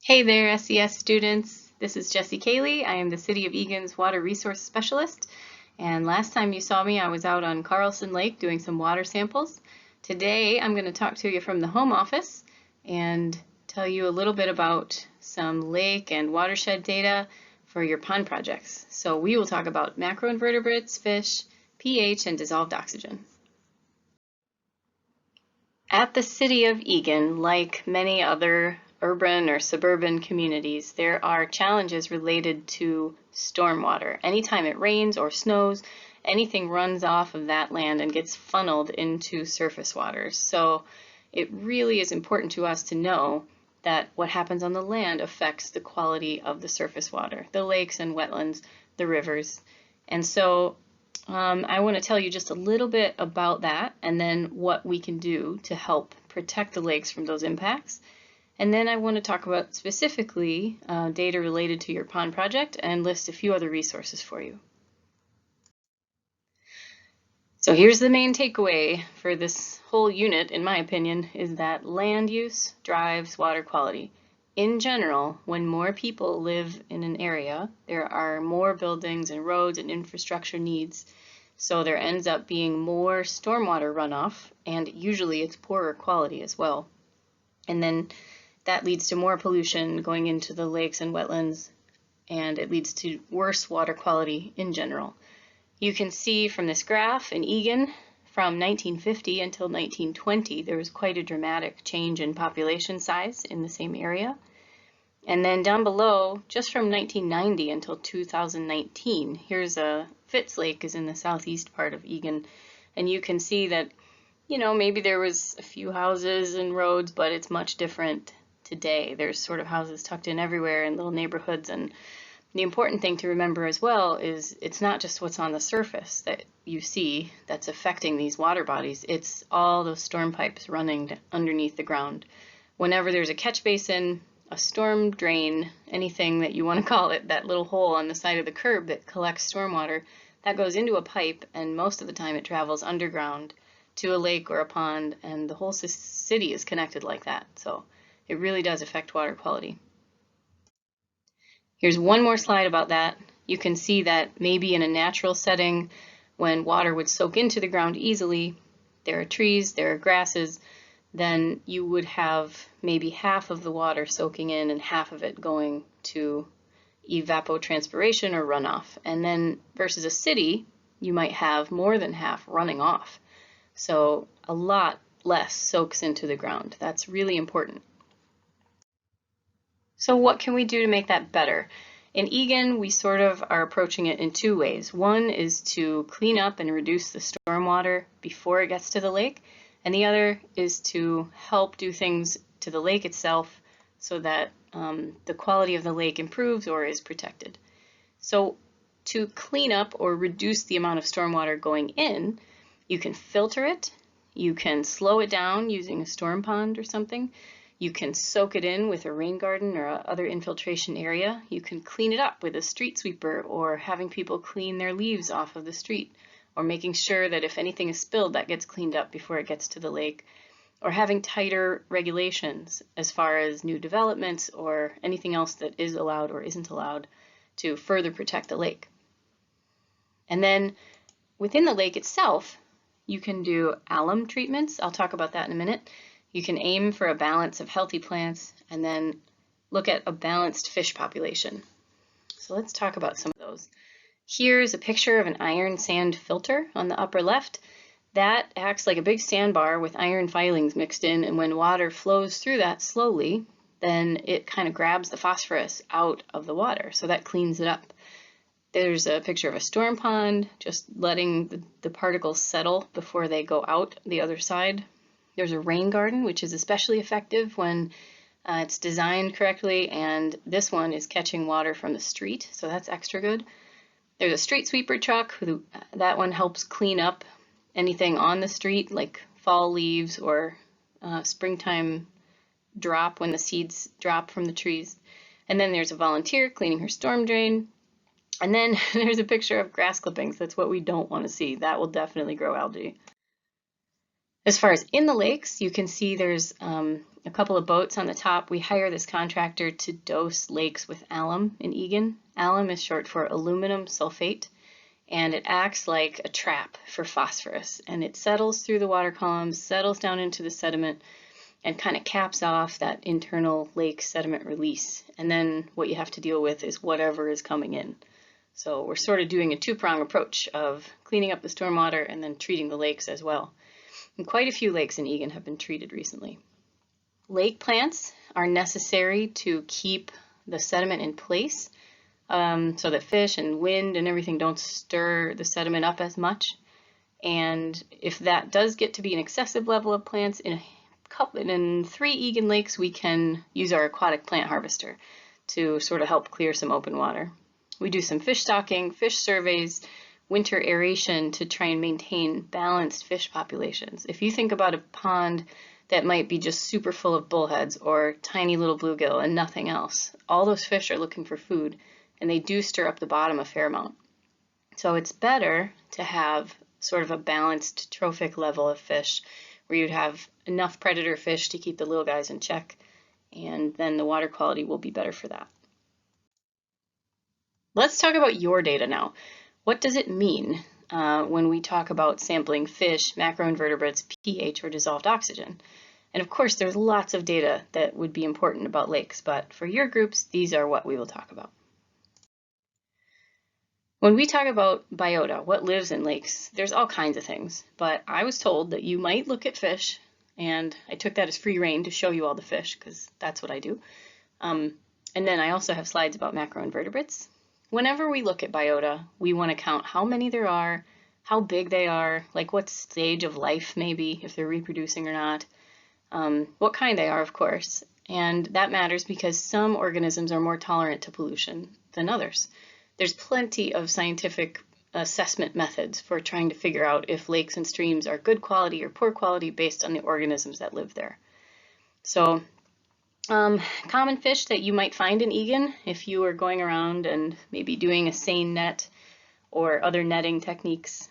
Hey there, SES students. This is Jessie Cayley. I am the City of Egan's Water Resource Specialist. And last time you saw me, I was out on Carlson Lake doing some water samples. Today, I'm going to talk to you from the home office and tell you a little bit about some lake and watershed data for your pond projects. So we will talk about macroinvertebrates, fish, pH, and dissolved oxygen. At the City of Egan, like many other urban or suburban communities, there are challenges related to stormwater. Anytime it rains or snows, anything runs off of that land and gets funneled into surface waters. So it really is important to us to know that what happens on the land affects the quality of the surface water, the lakes and wetlands, the rivers. And so I want to tell you just a little bit about that and then what we can do to help protect the lakes from those impacts. And then I want to talk about specifically data related to your pond project and list a few other resources for you. So here's the main takeaway for this whole unit, in my opinion, is that land use drives water quality. In general, when more people live in an area, there are more buildings and roads and infrastructure needs. So there ends up being more stormwater runoff, and usually it's poorer quality as well. And then that leads to more pollution going into the lakes and wetlands, and it leads to worse water quality in general. You can see from this graph in Egan, from 1950 until 1920, there was quite a dramatic change in population size in the same area. And then down below, just from 1990 until 2019, here's a Fitz Lake is in the southeast part of Egan. And you can see that, maybe there was a few houses and roads, but it's much different today. There's sort of houses tucked in everywhere in little neighborhoods. And the important thing to remember as well is it's not just what's on the surface that you see that's affecting these water bodies. It's all those storm pipes running underneath the ground. Whenever there's a catch basin, a storm drain, anything that you want to call it, that little hole on the side of the curb that collects stormwater, that goes into a pipe, and most of the time it travels underground to a lake or a pond, and the whole city is connected like that. So it really does affect water quality. Here's one more slide about that. You can see that maybe in a natural setting, when water would soak into the ground easily, there are trees, there are grasses, then you would have maybe half of the water soaking in and half of it going to evapotranspiration or runoff. And then versus a city, you might have more than half running off. So a lot less soaks into the ground. That's really important. So what can we do to make that better? In Egan, we sort of are approaching it in two ways. One is to clean up and reduce the stormwater before it gets to the lake. And the other is to help do things to the lake itself so that the quality of the lake improves or is protected. So to clean up or reduce the amount of stormwater going in, you can filter it, you can slow it down using a storm pond or something, you can soak it in with a rain garden or other infiltration area, you can clean it up with a street sweeper or having people clean their leaves off of the street, or making sure that if anything is spilled, that gets cleaned up before it gets to the lake, or having tighter regulations as far as new developments or anything else that is allowed or isn't allowed to further protect the lake. And then within the lake itself, you can do alum treatments. I'll talk about that in a minute. You can aim for a balance of healthy plants and then look at a balanced fish population. So let's talk about some of those. Here's a picture of an iron sand filter on the upper left. That acts like a big sandbar with iron filings mixed in, and when water flows through that slowly, then it kind of grabs the phosphorus out of the water, so that cleans it up. There's a picture of a storm pond, just letting the particles settle before they go out the other side. There's a rain garden, which is especially effective when it's designed correctly, and this one is catching water from the street, so that's extra good. There's a street sweeper truck. That one helps clean up anything on the street, like fall leaves or springtime drop when the seeds drop from the trees. And then there's a volunteer cleaning her storm drain. And then there's a picture of grass clippings. That's what we don't want to see. That will definitely grow algae. As far as in the lakes, you can see there's a couple of boats on the top. We hire this contractor to dose lakes with alum in Egan. Alum is short for aluminum sulfate, and it acts like a trap for phosphorus, and it settles through the water columns, settles down into the sediment, and kind of caps off that internal lake sediment release. And then what you have to deal with is whatever is coming in. So we're sort of doing a two-prong approach of cleaning up the stormwater and then treating the lakes as well. And quite a few lakes in Egan have been treated recently. Lake plants are necessary to keep the sediment in place so that fish and wind and everything don't stir the sediment up as much. And if that does get to be an excessive level of plants, in 3 Egan lakes, we can use our aquatic plant harvester to sort of help clear some open water. We do some fish stocking, fish surveys, winter aeration to try and maintain balanced fish populations. If you think about a pond that might be just super full of bullheads or tiny little bluegill and nothing else, all those fish are looking for food, and they do stir up the bottom a fair amount. So it's better to have sort of a balanced trophic level of fish where you'd have enough predator fish to keep the little guys in check, and then the water quality will be better for that. Let's talk about your data now. What does it mean when we talk about sampling fish, macroinvertebrates, pH, or dissolved oxygen? And of course, there's lots of data that would be important about lakes, but for your groups, these are what we will talk about. When we talk about biota, what lives in lakes, there's all kinds of things, but I was told that you might look at fish, and I took that as free rein to show you all the fish, because that's what I do. And then I also have slides about macroinvertebrates. Whenever we look at biota, we want to count how many there are, how big they are, like what stage of life maybe, if they're reproducing or not, what kind they are, of course. And that matters because some organisms are more tolerant to pollution than others. There's plenty of scientific assessment methods for trying to figure out if lakes and streams are good quality or poor quality based on the organisms that live there. So common fish that you might find in Egan if you are going around and maybe doing a seine net or other netting techniques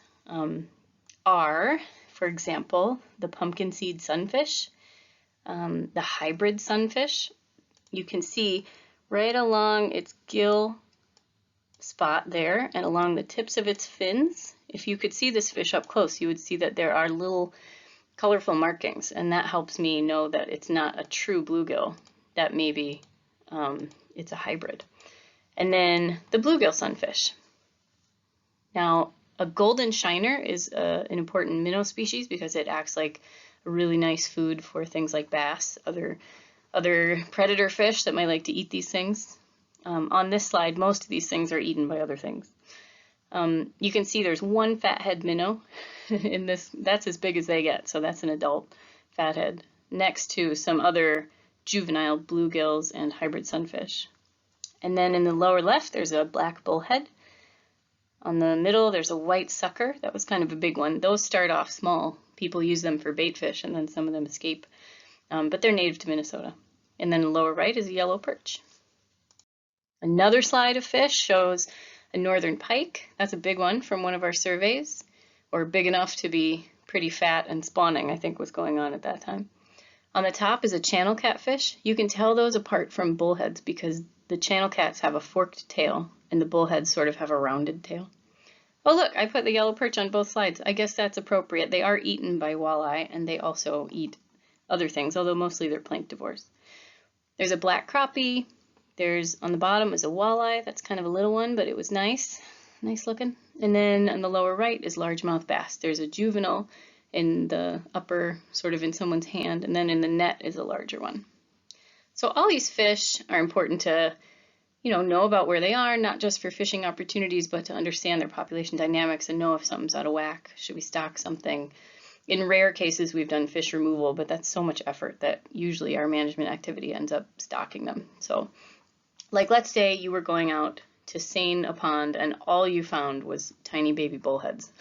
are, for example, the pumpkin seed sunfish, the hybrid sunfish. You can see right along its gill spot there and along the tips of its fins. If you could see this fish up close, you would see that there are little colorful markings, and that helps me know that it's not a true bluegill, that maybe it's a hybrid. And then the bluegill sunfish. Now, a golden shiner is an important minnow species because it acts like a really nice food for things like bass, other predator fish that might like to eat these things. On this slide, most of these things are eaten by other things. You can see there's one fathead minnow in this. That's as big as they get, so that's an adult fathead, next to some other juvenile bluegills and hybrid sunfish. And then in the lower left, there's a black bullhead. On the middle, there's a white sucker. That was kind of a big one. Those start off small. People use them for bait fish, and then some of them escape. But they're native to Minnesota. And then the lower right is a yellow perch. Another slide of fish shows a northern pike. That's a big one from one of our surveys, or big enough to be pretty fat and spawning, I think was going on at that time. On the top is a channel catfish. You can tell those apart from bullheads because the channel cats have a forked tail and the bullheads sort of have a rounded tail. Oh look, I put the yellow perch on both slides. I guess that's appropriate. They are eaten by walleye and they also eat other things, although mostly they're planktivores. There's a black crappie. There's, on the bottom is a walleye. That's kind of a little one, but it was nice looking. And then on the lower right is largemouth bass. There's a juvenile in the upper, sort of in someone's hand, and then in the net is a larger one. So all these fish are important to, know about where they are, not just for fishing opportunities, but to understand their population dynamics and know if something's out of whack. Should we stock something? In rare cases, we've done fish removal, but that's so much effort that usually our management activity ends up stocking them. So, like, let's say you were going out to seine a pond and all you found was tiny baby bullheads,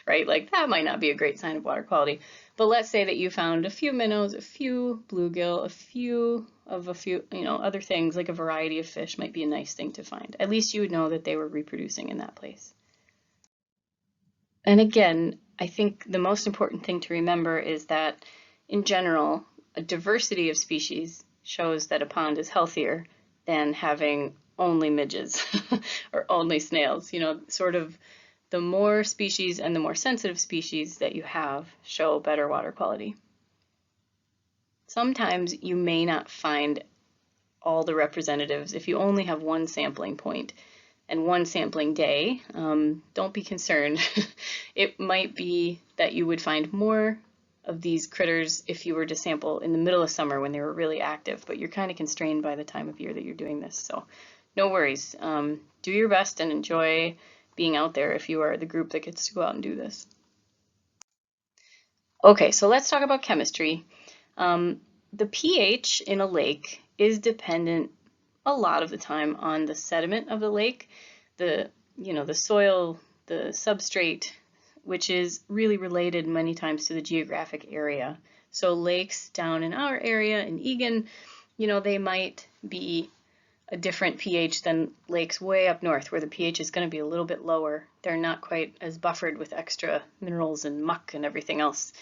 right? Like, that might not be a great sign of water quality. But let's say that you found a few minnows, a few bluegill, a few other things, like a variety of fish might be a nice thing to find. At least you would know that they were reproducing in that place. And again, I think the most important thing to remember is that in general, a diversity of species shows that a pond is healthier than having only midges or only snails. You know, sort of the more species and the more sensitive species that you have show better water quality. Sometimes you may not find all the representatives if you only have one sampling point and one sampling day. Don't be concerned. It might be that you would find more of these critters if you were to sample in the middle of summer when they were really active, but you're kind of constrained by the time of year that you're doing this. So no worries. Do your best and enjoy being out there if you are the group that gets to go out and do this. Okay, so let's talk about chemistry. The pH in a lake is dependent a lot of the time on the sediment of the lake, the soil, the substrate, which is really related many times to the geographic area. So lakes down in our area in Egan, they might be a different pH than lakes way up north where the pH is going to be a little bit lower. They're not quite as buffered with extra minerals and muck and everything else.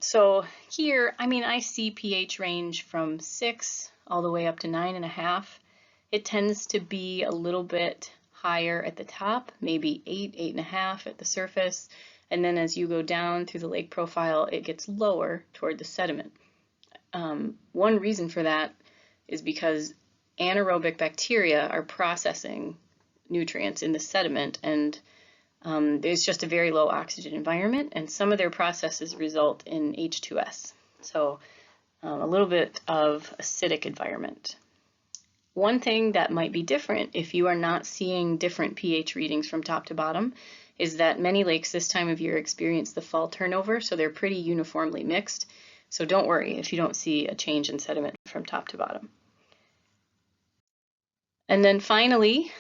So here, I see pH range from 6 all the way up to 9.5. It tends to be a little bit higher at the top, maybe 8, 8.5 at the surface. And then as you go down through the lake profile, it gets lower toward the sediment. One reason for that is because anaerobic bacteria are processing nutrients in the sediment, and there's just a very low oxygen environment, and some of their processes result in H2S. So a little bit of acidic environment. One thing that might be different if you are not seeing different pH readings from top to bottom is that many lakes this time of year experience the fall turnover, so they're pretty uniformly mixed. So don't worry if you don't see a change in sediment from top to bottom. And then finally,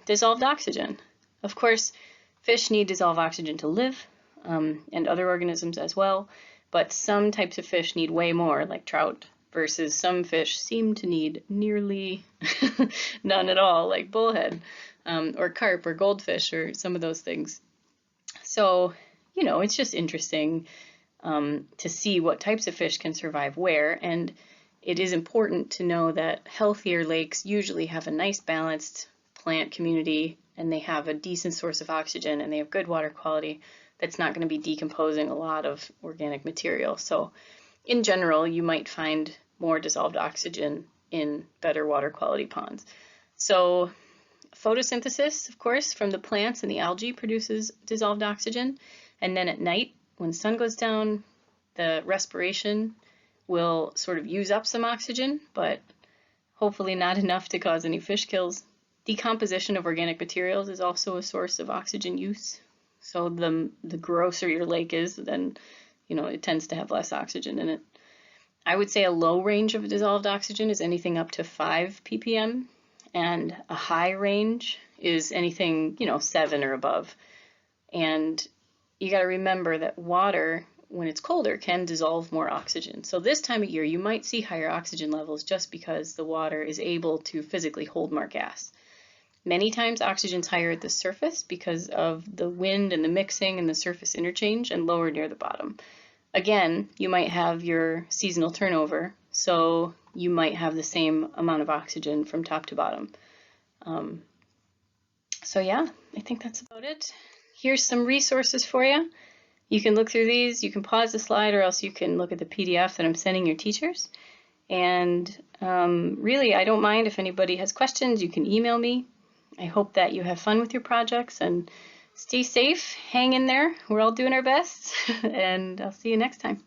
dissolved oxygen. Of course, fish need dissolved oxygen to live, and other organisms as well, but some types of fish need way more, like trout, versus some fish seem to need nearly none at all, like bullhead, or carp, or goldfish, or some of those things. So, it's just interesting to see what types of fish can survive where, and it is important to know that healthier lakes usually have a nice balanced plant community, and they have a decent source of oxygen, and they have good water quality that's not going to be decomposing a lot of organic material. So in general, you might find more dissolved oxygen in better water quality ponds. So photosynthesis, of course, from the plants and the algae produces dissolved oxygen, and then at night, when the sun goes down, the respiration will sort of use up some oxygen, but hopefully not enough to cause any fish kills. Decomposition of organic materials is also a source of oxygen use. So the grosser your lake is, then it tends to have less oxygen in it. I would say a low range of dissolved oxygen is anything up to 5 ppm, and a high range is anything 7 or above. And you got to remember that water, when it's colder, can dissolve more oxygen. So this time of year, you might see higher oxygen levels just because the water is able to physically hold more gas. Many times oxygen's higher at the surface because of the wind and the mixing and the surface interchange, and lower near the bottom. Again, you might have your seasonal turnover, so you might have the same amount of oxygen from top to bottom. So yeah, I think that's about it. Here's some resources for you. You can look through these, you can pause the slide, or else you can look at the PDF that I'm sending your teachers. And really, I don't mind if anybody has questions, you can email me. I hope that you have fun with your projects and stay safe, hang in there. We're all doing our best, and I'll see you next time.